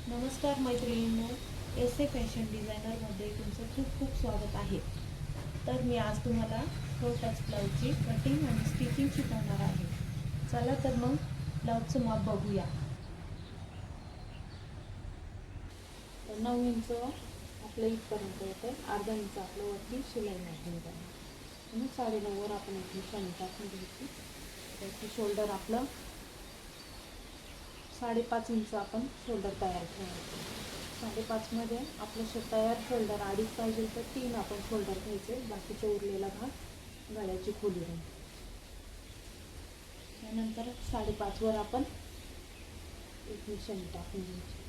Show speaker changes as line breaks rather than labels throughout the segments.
नमस्कार मैत्रिणींनो, S A fashion डिझायनरमध्ये तुमचं खूप खूप स्वागत आहे. तर मी आज तुम्हाला टच ब्लाऊजची कटिंग आणि स्टिचिंग शिकवणार आहे. चला तर मग ब्लाऊजचं माप बघूया. 9 इंच आपलं इथपर्यंत येतं, अर्धा इंच आपलं वरती शिलाई मार्जिन करायचं आणि 9.5 वर आपण एक निशाणी टाकून घ्यायची. त्याची शोल्डर आपलं 5.5 इंच आपण शोल्डर तयार ठेवायचं. 5.5 मध्ये आपलं तयार शोल्डर 2.5 पाहिजे तर 3 आपण शोल्डर घ्यायचे. बाकीचा उरलेला भाग गळ्याची खोली राहील. त्यानंतर 5.5 वर आपण एक निशाणी टाकून घ्यायची.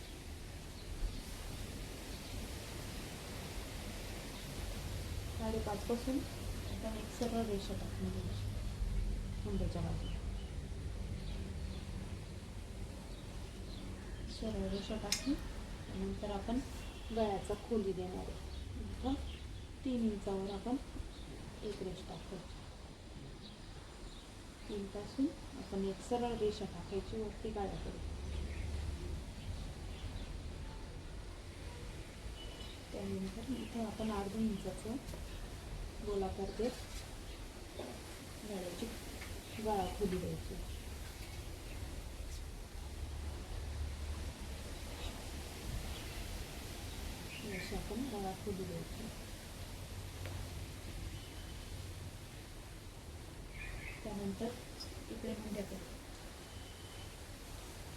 5.5 पासून आपण एक सरळ रेषा टाकून घ्यायची मुंड्याच्या बाजूला. सरळ रेषा टाकली त्यानंतर आपण गळ्याचा खोली देणार आहे. इथं 3 इंचावर आपण एक रेष टाकायची. 3 पासून आपण एक सरळ रेषा टाकायची वरती गळ्याकडे. त्यानंतर इथे आपण अर्धा इंचाचं गोलाकार देत गळ्याची गळा खोली द्यायची. अशी आपण गळा खोली द्यायची. त्यानंतर इकडे मुंड्याकडे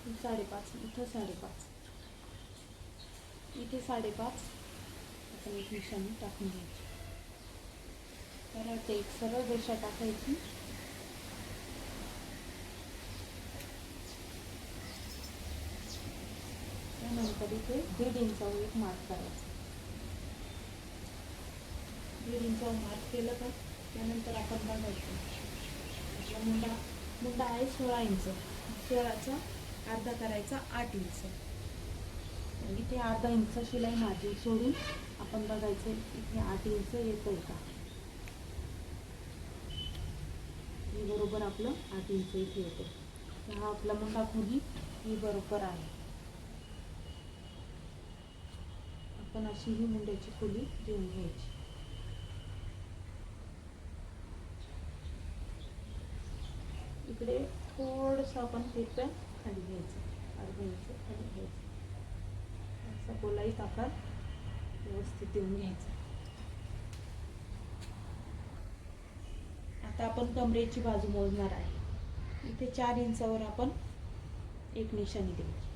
5.5, इथं 5.5, इथे 5.5 आपण एक निशाणी टाकून घ्यायची. तर ते एक सरळ रेषा टाकायची. त्यानंतर इथे 1.5 इंचावर एक मार्क करायचा. 1.5 इंचावर मार्क केलं का त्यानंतर आपण बघायचं आपला मुंडा आहे 16 इंच. 16चा अर्धा करायचा 8 इंच. इथे अर्धा इंच शिलाई मार्जिन सोडून आपण बघायचं इथे 8 इंच येतंय का. हे बरोबर आपलं 8 इंच इथे येतं. हा आपला मुंडा खोली ही बरोबर आहे. आपण अशी ही मुंड्याची खोली देऊन घ्यायची. इकडे थोडंसं आपण तिरप्या खाली घ्यायचं, अर्धा इंच खाली घ्यायचं. असा गोलाईत आकार व्यवस्थित देऊन घ्यायचा. आता आपण कमरेची बाजू मोजणार आहे. इथे 4 इंचावर आपण एक निशाणी द्यायची.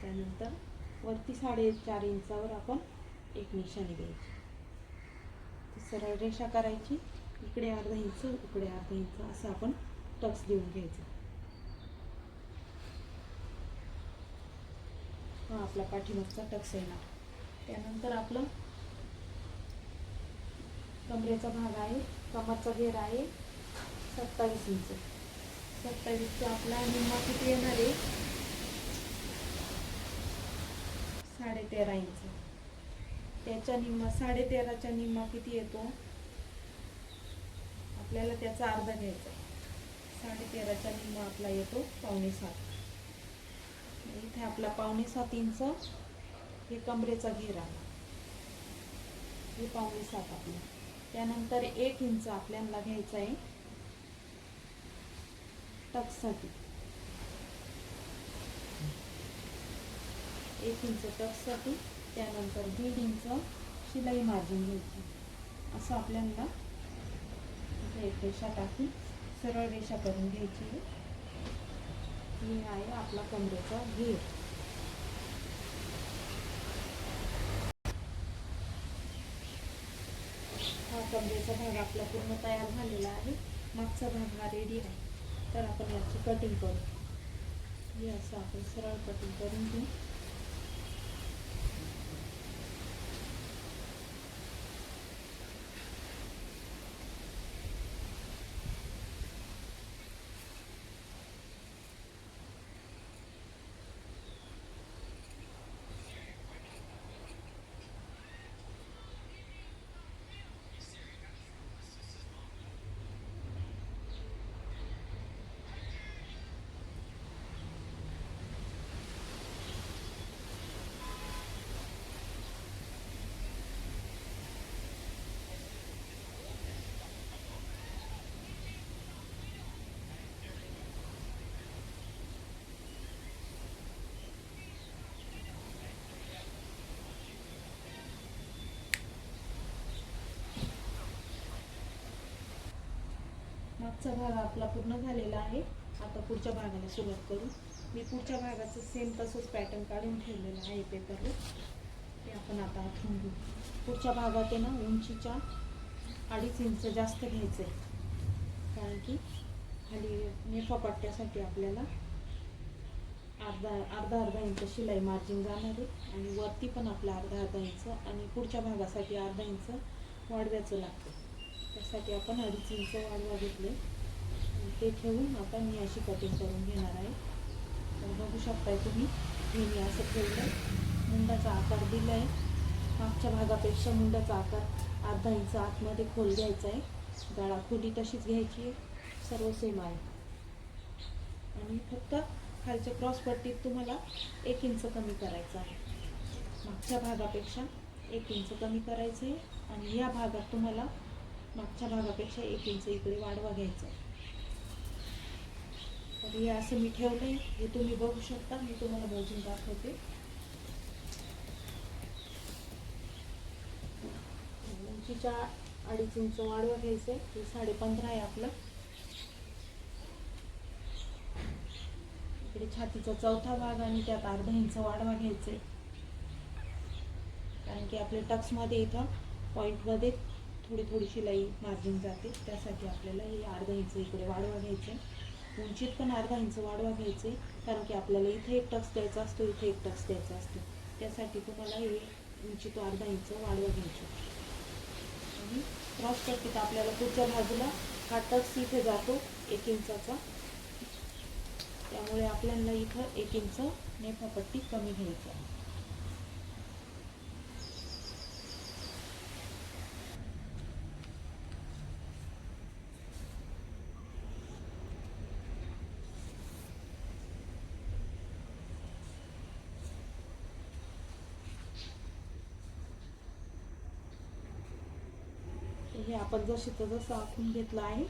त्यानंतर वरती 4.5 इंचावर आपण एक निशाणी द्यायची. सरळ रेषा करायची. इकडे अर्धा इंच, इकडे अर्धा इंच असं आपण टक्स देऊन घ्यायचं. हा आपला पाठीमागचा टक्स येणार. त्यानंतर आपलं कमरेचा भाग आहे, कमरचा घेर आहे 27 इंच. 27चा आपला निम्मा किती येणार आहे 13.5 इंच. त्याच्या निम्मा 13.5चा निम्मा किती येतो आपल्याला त्याचा अर्धा घ्यायचा. 13.5चा निम्मा आपला येतो 6.25. इथे आपला 6.25 इंच हे कमरेचा घेर आला. हे 6.25 आपला. त्यानंतर 1 इंच आपल्याला घ्यायचा आहे टक्ससाठी. 1 इंच टक्ससाठी. त्यानंतर 1.5 इंच शिलाई मार्जिन घ्यायची. असं आपल्याला एक रेषा टाकून सरळ रेषा करून घ्यायची. ही आहे आपला कमरेचा घेर. हा कमरेचा भाग आपला पूर्ण तयार झालेला आहे. मागचा भाग हा रेडी आहे. तर आपण याची कटिंग करू. हे असं आपण सरळ कटिंग करून घेऊ. मागचा भाग आपला पूर्ण झालेला आहे. आता पुढच्या भागाला सुरुवात करू. मी पुढच्या भागाचं सेम तसंच पॅटर्न काढून ठेवलेलं आहे पेपरवर. ते आपण आता आखून घेऊ. पुढच्या भागात आहे ना उंचीच्या 2.5 इंच जास्त घ्यायचं आहे, कारण की खाली नेफापट्ट्यासाठी आपल्याला अर्धा इंच शिलाई मार्जिन जाणार आहे आणि वरती पण आपला अर्धा इंच आणि पुढच्या भागासाठी अर्धा इंच वाढवायचं लागतं. त्यासाठी आपण 2.5 इंच वाढवा घेतले. ते ठेवून आता मी अशी कटिंग करून घेणार आहे. तर बघू शकताय तुम्ही, मी असं ठेवलं. मुंडाचा आकार दिला आहे. मागच्या भागापेक्षा मुंडाचा आकार अर्धा इंच आतमध्ये खोल घ्यायचा आहे. गळा खोली तशीच घ्यायची आहे, सर्व सेम आहे. आणि फक्त खालच्या क्रॉसपट्टीत तुम्हाला 1 इंच कमी करायचं आहे. मागच्या भागापेक्षा 1 इंच कमी करायचं आहे आणि या भागात तुम्हाला मागच्या भागापेक्षा 1 इंच इकडे वाढवा घ्यायचा आहे. तर हे असं मी ठेवलं आहे, हे तुम्ही बघू शकता. मी तुम्हाला मोजून दाखवते. उंचीच्या 2.5 इंच वाढवा घ्यायचं आहे. हे 15.5 आहे आपलं. इकडे छातीचा चौथा भाग आणि त्यात अर्धा इंच वाढवा घ्यायचा आहे, कारण की आपल्या टक्समध्ये इथं पॉईंटमध्ये थोडी शिलाई मार्जिन जाते. त्यासाठी आपल्याला हे अर्धा इंच इकडे वाढवा घ्यायचं आहे. उंचीत पण अर्धा इंच वाढवा घ्यायचे, कारण की आपल्याला इथे एक टक्स द्यायचा असतो, इथे एक टक्स द्यायचा असतो. त्यासाठी तुम्हाला हे उंची तो अर्धा इंच वाढवा घ्यायचा. आणि क्रॉसपट्टीत आपल्याला पुढच्या बाजूला हा टक्स इथे जातो 1 इंचाचा, त्यामुळे आपल्याला इथं 1 इंच नेफापट्टी कमी घ्यायची आहे. हे आपण जसं आखून घेतलं आहे.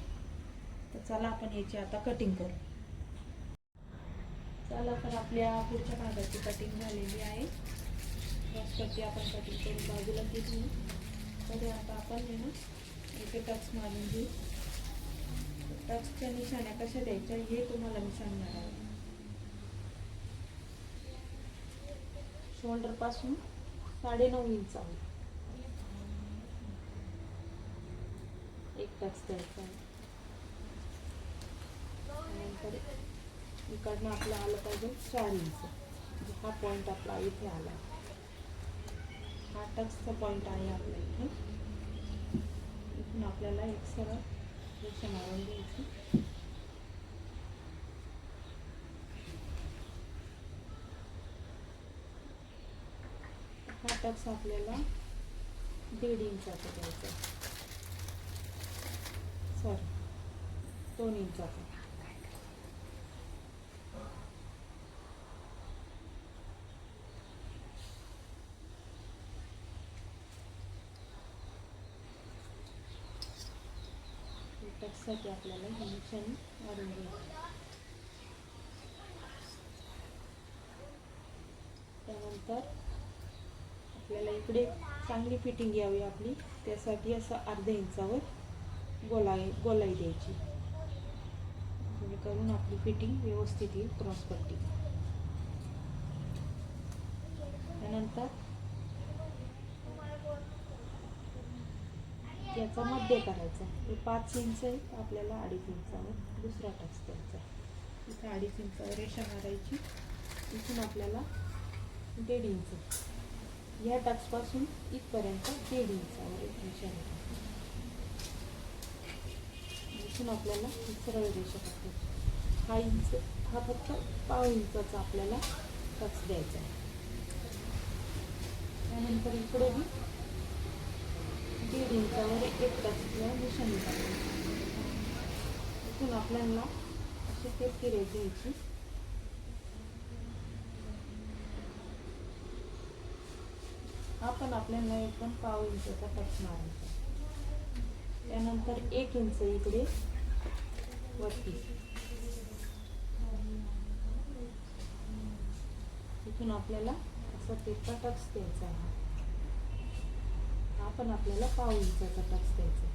तर चला आपण याची आता कटिंग करू. चला, तर आपल्या पुढच्या भागाची कटिंग झालेली आहे. क्रॉसपट्टी आपण कटिंग करून बाजूला घेतली. तर आता आपण हे ना इथे टक्स मारून घेऊ. टक्सच्या निशाण्या कशा द्यायच्या हे तुम्हाला मी सांगणार आहे. शोल्डर पासून 9.5 इंच एक टक्स द्यायचा आहे. नंतर इकडनं आपलं आलं पाहिजे 4 इंच. हा पॉईंट आपला इथे आला. हा टक्सचा पॉईंट आहे आपल्या इथे. इथून आपल्याला एक सरळ रेषा मारून द्यायची. हा टक्स आपल्याला 1.5 इंचाचा द्यायचा, सॉरी 2 इंचाचा. टक्ससाठी आपल्याला ही निशाणी वाढवून घ्यायची. त्यानंतर आपल्याला इकडे चांगली फिटिंग यावी आपली, त्यासाठी असं अर्ध्या इंचावर गोलाई द्यायची, जेणेकरून आपली फिटिंग व्यवस्थित येईल क्रॉसपट्टी. त्यानंतर याचा मध्य करायचा. हे 5 इंच आहे, आपल्याला 2.5 इंचावर दुसरा टक्स द्यायचा. इथं 2.5 इंचावर रेषा मारायची. इथून आपल्याला 1.5 इंच या टक्सपासून इथपर्यंत 1.5 इंचावर एक रेषा मारायची. इथून आपल्याला सरळ रेषा टाकायची. हा फक्त 1/2 इंचाचा आपल्याला टक्स द्यायचा आहे. त्यानंतर इकडे बी 1.5 इंचावर एक टक्सला निशाणी टाकायची. इथून आपल्याला अशी तिरकी रेष घ्यायची. आपण आपल्याला एकदम 1/2 इंचाचा टक्स मारायचा. त्यानंतर 1 इंच इकडे वरती, इथून आपल्याला असं तिरका टक्स द्यायचा आहे. आपण आपल्याला 1/2 इंचाचा टक्स द्यायचा.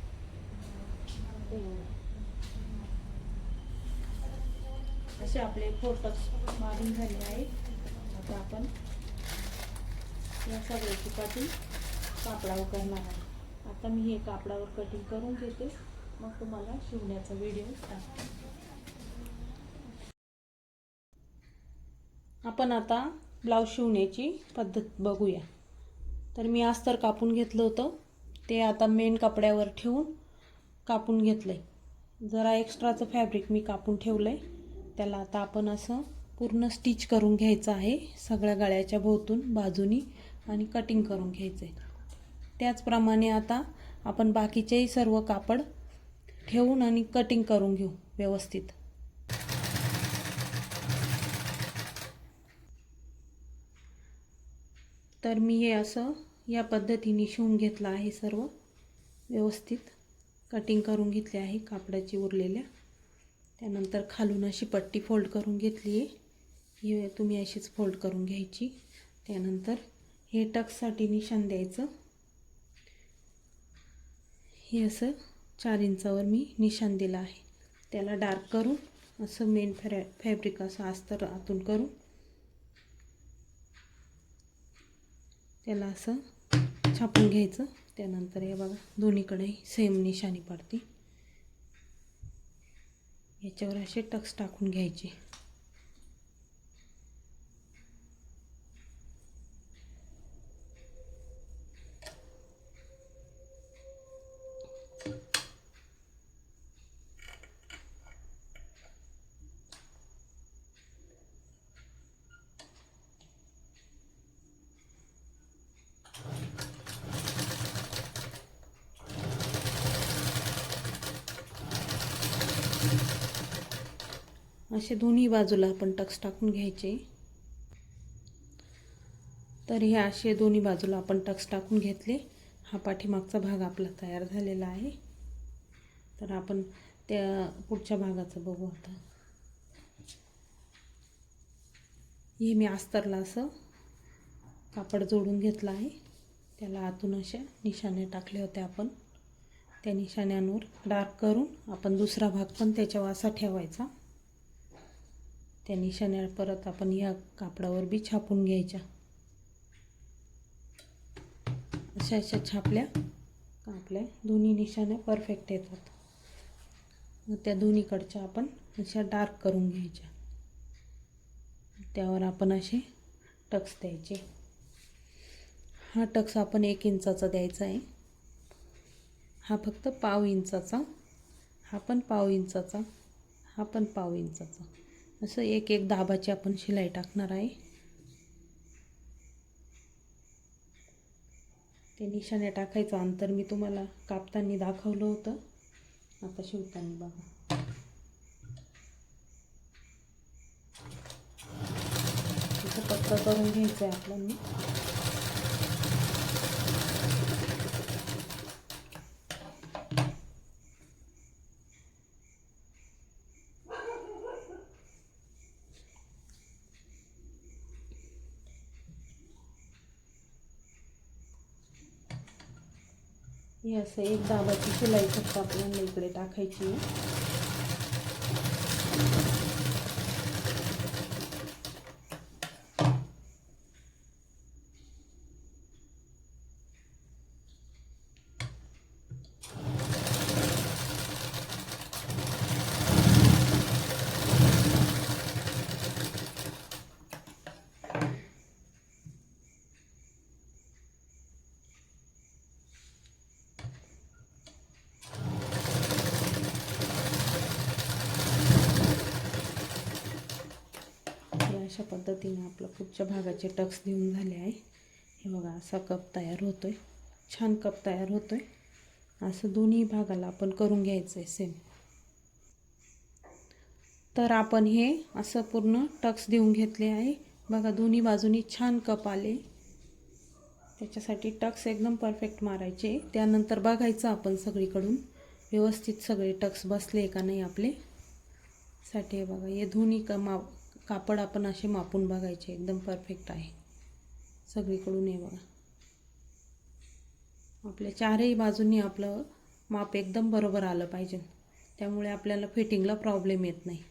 असे आपले 4 टक्स मारून झाले आहे. आता आपण या सगळ्याची कटिंग कापडावर करणार आहे. आता मी हे कापडावर कटिंग करून घेते, मग तुम्हाला शिवण्याचा व्हिडिओ टाकते. आपण आता ब्लाऊज शिवण्याची पद्धत बघूया. तर मी अस्तर कापून घेतलं होतं, ते आता मेन कपड्यावर ठेवून कापून घेतलंय. जरा एक्स्ट्राचं फॅब्रिक मी कापून ठेवलंय. त्याला आता आपण असं पूर्ण स्टिच करून घ्यायचं आहे, सगळ्या गळ्याच्या भोवतून बाजूनी, आणि कटिंग करून घ्यायचं आहे. त्याचप्रमाणे आता आपण बाकीचेही सर्व कापड ठेवून आणि कटिंग करून घेऊ व्यवस्थित. तर मी हे असं या पद्धतीने शिवून घेतलं आहे, सर्व व्यवस्थित कटिंग करून घेतली आहे कापडाची उरलेल्या. त्यानंतर खालून अशी पट्टी फोल्ड करून घेतली आहे, ही तुम्ही अशीच फोल्ड करून घ्यायची. त्यानंतर हे टक्ससाठी निशाण द्यायचं. हे असं 4 इंचावर मी निशाण दिलं आहे. त्याला डार्क करून असं मेन फॅब्रिक असं अस्तर आतून करून त्याला असं छापून घ्यायचं. त्यानंतर हे बघा दोन्हीकडे सेम निशाणी पडते. याच्यावर असे टक्स टाकून घ्यायचे. असे दोन्ही बाजूला आपण टक्स टाकून घ्यायचे. तर हे असे दोन्ही बाजूला आपण टक्स टाकून घेतले. हा पाठीमागचा भाग आपला तयार झालेला आहे. तर आपण त्या पुढच्या भागाचं बघू आता. हे मी अस्तरला असं कापड जोडून घेतलं आहे. त्याला आतून अशा निशाण्या टाकल्या होत्या आपण. त्या निशाण्यांवर डार्क करून आपण दुसरा भाग पण त्याच्यावर असा ठेवायचा. त्या निशाण्या परत आपण या कापडावर बी छापून घ्यायच्या. अशा अशा छापल्या का आपल्या दोन्ही निशाण्या परफेक्ट येतात. मग त्या दोन्हीकडच्या आपण अशा डार्क करून घ्यायच्या. त्यावर आपण असे टक्स द्यायचे. हा टक्स आपण 1 इंचाचा द्यायचा आहे. हा फक्त पाव इंचाचा, हा पण पाव इंचाचा, हा पण पाव इंचाचा, असं एक एक दाबाची आपण शिलाई टाकणार आहे. ते निशाण्या टाकायचं अंतर मी तुम्हाला कापताना दाखवलं होतं. आता शिवताना बघा. इथं पक्का करून घ्यायचं आहे आपल्याला. हे असं एक दाबाची शिलाई फक्त आपल्याला इकडे टाकायची आहे. अशा पद्धतीने आपलं पुढच्या भागाचे टक्स देऊन झाले आहे. हे बघा असा कप तयार होतोय, छान कप तयार होतोय. असं दोन्ही भागाला आपण करून घ्यायचं आहे सेम. तर आपण हे असं पूर्ण टक्स देऊन घेतले आहे. बघा दोन्ही बाजूनी छान कप आले. त्याच्यासाठी टक्स एकदम परफेक्ट मारायचे. त्यानंतर बघायचं आपण सगळीकडून व्यवस्थित सगळे टक्स बसले का नाही आपले साठी. हे बघा हे दोन्ही कापड आपण असे मापून बघायचे, एकदम परफेक्ट आहे सगळीकडून. हे बघा आपल्या चारही बाजूंनी आपलं माप एकदम बरोबर आलं पाहिजे. त्यामुळे आपल्याला फिटिंगला प्रॉब्लेम येत नाही.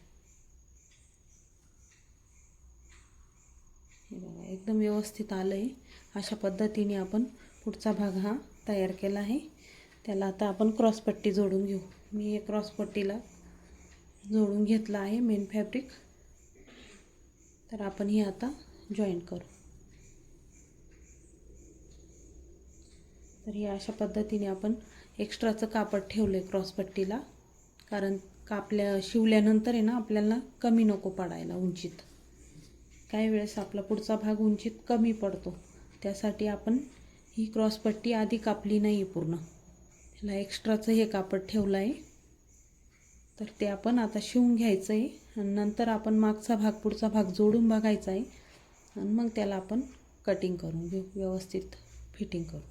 हे बघा एकदम व्यवस्थित आलं आहे. अशा पद्धतीने आपण पुढचा भाग हा तयार केला आहे. त्याला आता आपण क्रॉसपट्टी जोडून घेऊ. मी हे क्रॉसपट्टीला जोडून घेतलं आहे मेन फॅब्रिक. तर आपण हे आता जॉईंट करू. तर हे अशा पद्धतीने आपण एक्स्ट्राचं कापड ठेवलं आहे क्रॉसपट्टीला, कारण शिवल्यानंतर आहे ना आपल्याला कमी नको पडायला उंचीत. काही वेळेस आपला पुढचा भाग उंचीत कमी पडतो, त्यासाठी आपण ही क्रॉसपट्टी आधी कापली नाही आहे पूर्ण. त्याला एक्स्ट्राचं हे कापड ठेवलं आहे. तर ते आपण आता शिवून घ्यायचं आहे आणि नंतर आपण मागचा भाग पुढचा भाग जोडून बघायचा आहे आणि मग त्याला आपण कटिंग करून घेऊ, व्यवस्थित फिटिंग करू.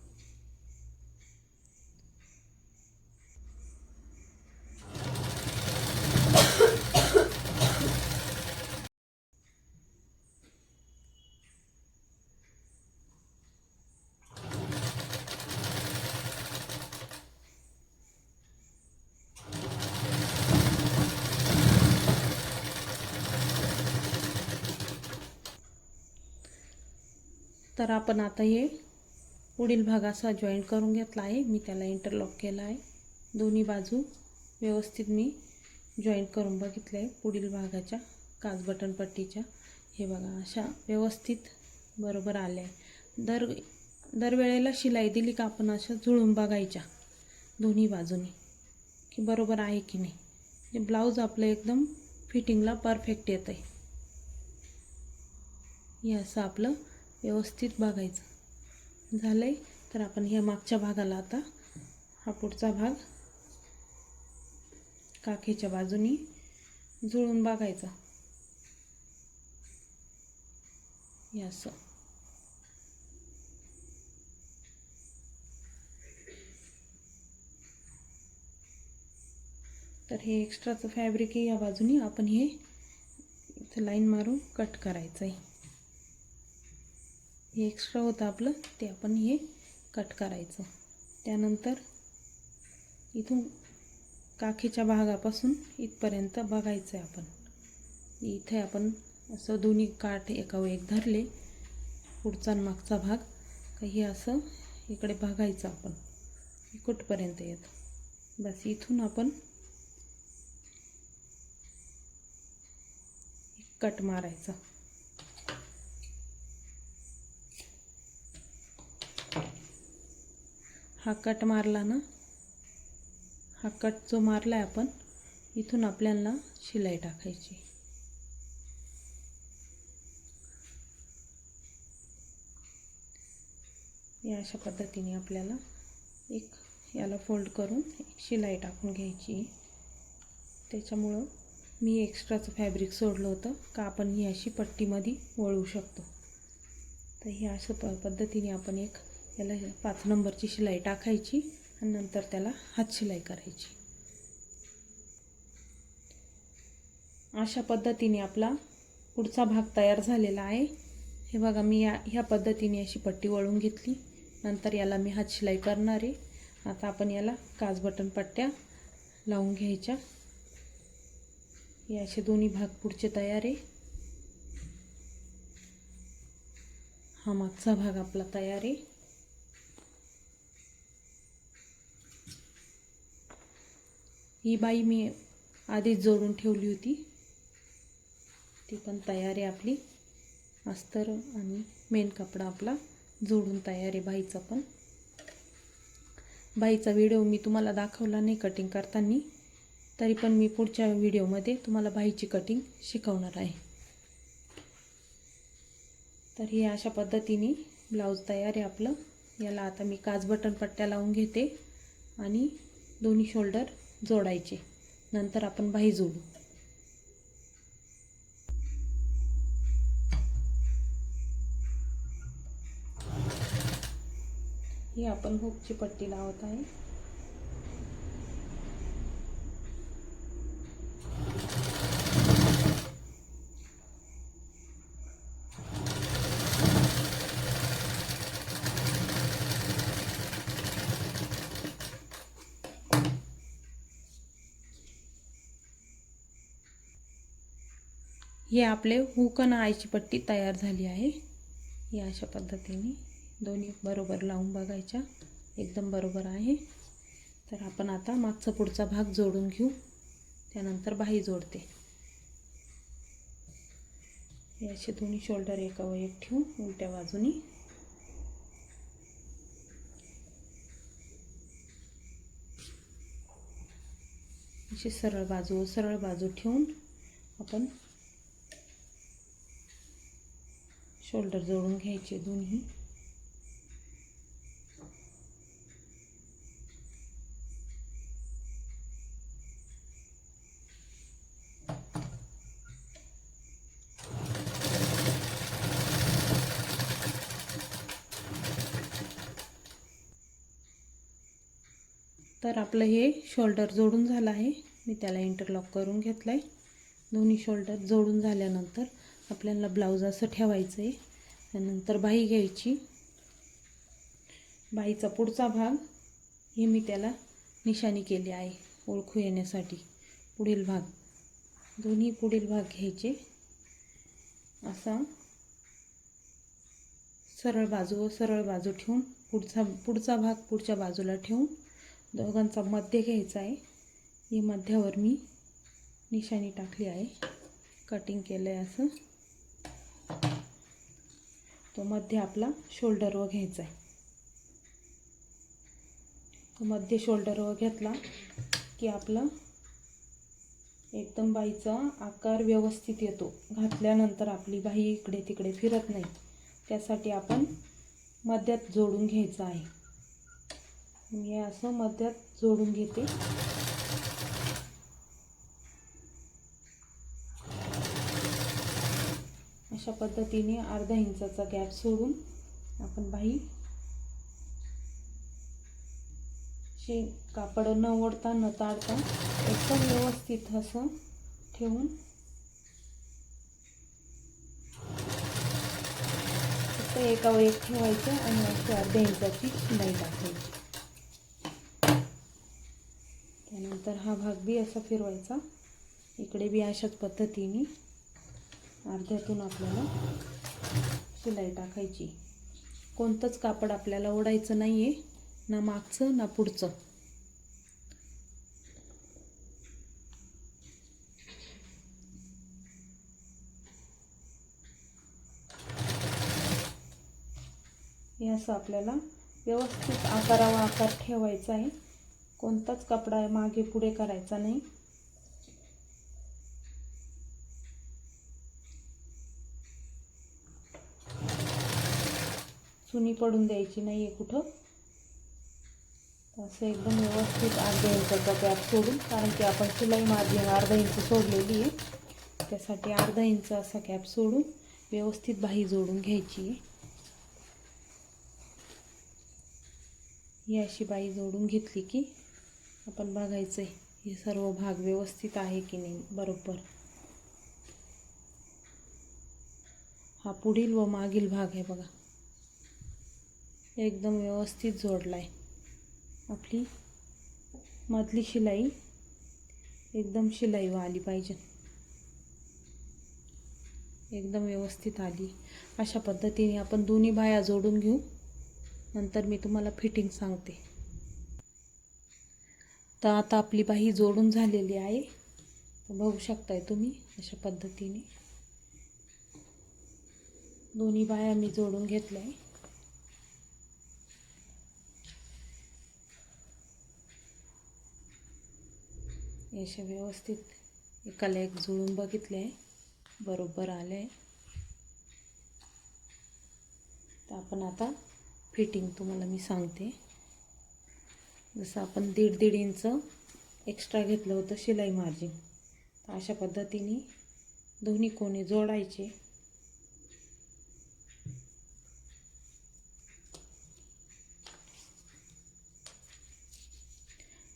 तर आपण आता हे पुढील भाग असा जॉईंट करून घेतला आहे. मी त्याला इंटरलॉक केला आहे. दोन्ही बाजू व्यवस्थित मी जॉईंट करून बघितलं आहे पुढील भागाच्या काज बटन पट्टीच्या. हे बघा अशा व्यवस्थित बरोबर आल्या आहे. दरवेळेला शिलाई दिली का आपण अशा जुळून बघायच्या दोन्ही बाजूनी की बरोबर आहे की नाही. हे ब्लाऊज आपलं एकदम फिटिंगला परफेक्ट येतं आहे. हे असं आपलं व्यवस्थित बघायचं झालं आहे. तर आपण ह्या मागच्या भागाला आता हा पुढचा भाग काखेच्या बाजूनी जुळून बघायचा. हे असं. तर हे एक्स्ट्राचं फॅब्रिक आहे, या बाजूनी आपण हे इथं लाईन मारून कट करायचं आहे. हे एक्स्ट्रा होतं आपलं, ते आपण हे कट करायचं. त्यानंतर इथून काखेच्या भागापासून इथपर्यंत बघायचं आहे आपण. इथे आपण असं दोन्ही काठ एकावर एक धरले, पुढचा आणि मागचा भाग काही असं इकडे बघायचं आपण कुठपर्यंत येतं. बस इथून आपण कट मारायचा. हा कट मारला ना, हा कट जो मारला आहे आपण, इथून आपल्याला शिलाई टाकायची. या अशा पद्धतीने आपल्याला एक याला फोल्ड करून एक शिलाई टाकून घ्यायची. त्याच्यामुळं मी एक्स्ट्राचं फॅब्रिक सोडलं होतं का आपण ही अशी पट्टीमध्ये वळू शकतो. तर ही अशा पद्धतीने आपण एक याला 5 नंबरची शिलाई टाकायची आणि नंतर त्याला हात शिलाई करायची. अशा पद्धतीने आपला पुढचा भाग तयार झालेला आहे. हे बघा, मी ह्या पद्धतीने अशी पट्टी वळून घेतली. नंतर याला मी हात शिलाई करणार आहे. आता आपण याला काज बटन पट्ट्या लावून घ्यायच्या. हे असे दोन्ही भाग पुढचे तयार आहे. हा मागचा भाग आपला तयार आहे. ही बाई मी आधीच जोडून ठेवली होती, ती पण तयार आहे आपली. अस्तर आणि मेन कपडा आपला जोडून तयार आहे. बाईचा पण, बाईचा व्हिडिओ मी तुम्हाला दाखवला नाही कटिंग करताना, तरी पण मी पुढच्या व्हिडिओमध्ये तुम्हाला बाईची कटिंग शिकवणार आहे. तर हे अशा पद्धतीने ब्लाऊज तयार आहे आपलं. याला आता मी काज बटन पट्ट्या लावून घेते आणि दोन्ही शोल्डर जोडायचे. नंतर आपण बाही जोडू. ही आपण हुकची पट्टी लावत आहे. हे आपले हुक आणि आईची पट्टी तयार झाली आहे. या अशा पद्धतीने दोन्ही बरोबर लावून बघायच्या, एकदम बरोबर आहे. तर आपण आता मागचा पुढचा भाग जोडून घेऊ, त्यानंतर बाही जोडते. हे असे दोन्ही शोल्डर एकावर एक ठेवून उलट्या बाजूनी अशी सरळ बाजू ठेवून आपण शोल्डर जोडून घ्यायचे दोन्ही. तर आपलं हे शोल्डर जोडून झालं आहे. मी त्याला इंटरलॉक करून घेतलं आहे. दोन्ही शोल्डर जोडून झाल्यानंतर आपल्याला ब्लाऊज असं ठेवायचं आहे. त्यानंतर बाही घ्यायची. बाहीचा पुढचा भाग हे मी त्याला निशाणी केली आहे ओळखू येण्यासाठी. पुढील भाग, दोन्ही पुढील भाग घ्यायचे. असा सरळ बाजू ठेवून पुढचा भाग पुढच्या बाजूला ठेवून दोघांचा मध्य घ्यायचा आहे. ही मध्यावर मी निशाणी टाकली आहे, कटिंग केलं आहे असं. तो मध्य आपला शोल्डरवर घ्यायचा आहे. तो मध्य शोल्डरवर घेतला की आपला एकदम बाहीचा आकार व्यवस्थित येतो. घातल्यानंतर आपली बाही इकडे तिकडे फिरत नाही, त्यासाठी आपण मध्यात जोडून घ्यायचं आहे. मी असं मध्यात जोडून घेते. अशा पद्धतीने अर्धा इंचाचा गॅप सोडून आपण बाही कापड न ओढता न ताडता एकदम व्यवस्थित असं ठेवून फक्त एकावर एक ठेवायचं आणि अशी अर्ध्या इंचाची शिलाई टाकायची. त्यानंतर हा भाग बी असा फिरवायचा. इकडे बी अशाच पद्धतीने अर्ध्यातून आपल्याला शिलाई टाकायची. कोणतंच कापड आपल्याला ओढायचं नाही आहे, ना मागचं ना पुढचं. हे असं आपल्याला व्यवस्थित आकारावर आकार ठेवायचा आहे. कोणताच कपडा मागे पुढे करायचा नाही. चुनी पडून द्यायची नाही आहे कुठं. असं एकदम व्यवस्थित अर्ध्या इंचाचा गॅप सोडून, कारण की आपण शिलाई मार्जिन अर्धा इंच सोडलेली आहे, त्यासाठी अर्धा इंच असा गॅप सोडून व्यवस्थित बाही जोडून घ्यायची आहे. ही अशी बाही जोडून घेतली की आपण बघायचं आहे हे सर्व भाग व्यवस्थित आहे की नाही बरोबर. हा पुढील व मागील भाग आहे बघा, एकदम व्यवस्थित जोडला आहे. आपली मधली शिलाई एकदम शिलाईवर आली पाहिजे, एकदम व्यवस्थित आली. अशा पद्धतीने आपण दोन्ही बाह्या जोडून घेऊ. नंतर मी तुम्हाला फिटिंग सांगते. तर आता आपली बाही जोडून झालेली आहे. तर बघू शकताय तुम्ही अशा पद्धतीने दोन्ही बाह्या मी जोडून घेतल्या आहे. अशा व्यवस्थित एकाला एक जुळून बघितले आहे, बरोबर आले आहे. तर आपण आता फिटिंग तुम्हाला मी सांगते. जसं आपण 1.5 इंच एक्स्ट्रा घेतलं होतं शिलाई मार्जिन, तर अशा पद्धतीने दोन्ही कोणे जोडायचे.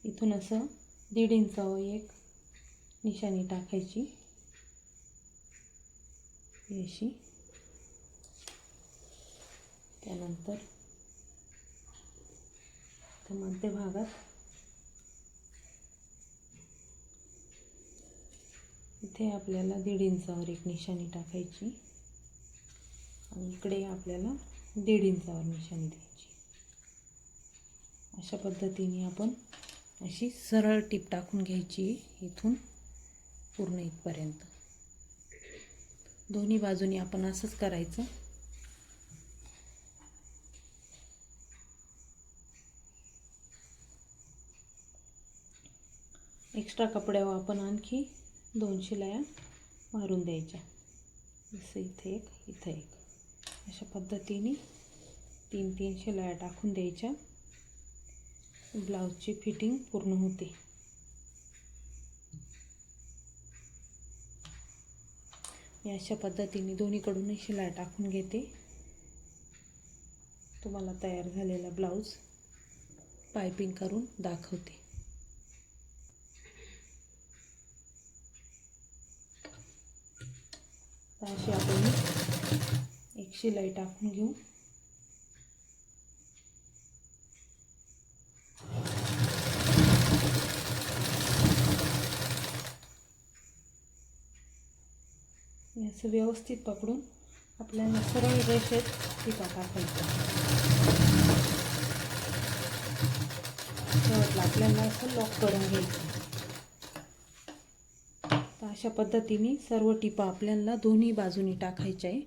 इथून असं 1.5 इंचावर एक निशाणी टाकायची अशी. त्यानंतर तर मध्य भागात इथे आपल्याला 1.5 इंचावर एक निशाणी टाकायची आणि इकडे आपल्याला 1.5 इंचावर निशाणी द्यायची. अशा पद्धतीने आपण अशी सरळ टीप टाकून घ्यायची इथून पूर्ण इथपर्यंत. दोन्ही बाजूनी आपण असंच करायचं. एक्स्ट्रा कपड्यावर आपण आणखी 2 शिलाया मारून द्यायच्या. जसं इथे एक, इथे एक. अशा पद्धतीने 3-3 शिलाया टाकून द्यायच्या. ब्लाऊजची फिटिंग पूर्ण होते. मी अशा पद्धतीने दोन्हीकडूनही शिलाई टाकून घेते. तुम्हाला तयार झालेला ब्लाऊज पायपिंग करून दाखवते. तर अशी आपण एक शिलाई टाकून घेऊ. असं व्यवस्थित पकडून आपल्याला सरळ रेषेत टिपा टाकायचा. शेवटला आपल्याला असं लॉक करून घ्यायचं. तर अशा पद्धतीने सर्व टिपा आपल्याला दोन्ही बाजूनी टाकायच्या आहे.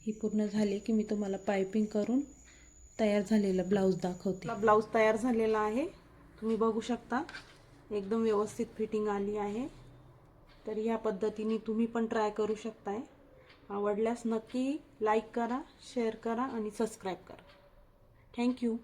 ही पूर्ण झाली की मी तुम्हाला पायपिंग करून तयार झालेला ब्लाऊज दाखवते. ब्लाऊज तयार झालेला आहे, तुम्ही बघू शकता. एकदम व्यवस्थित फिटिंग आली आहे. तर या पद्धतीने तुम्ही पण ट्राय करू शकताय. आवडल्यास नक्की लाईक करा, शेअर करा आणि सबस्क्राईब करा. थँक्यू.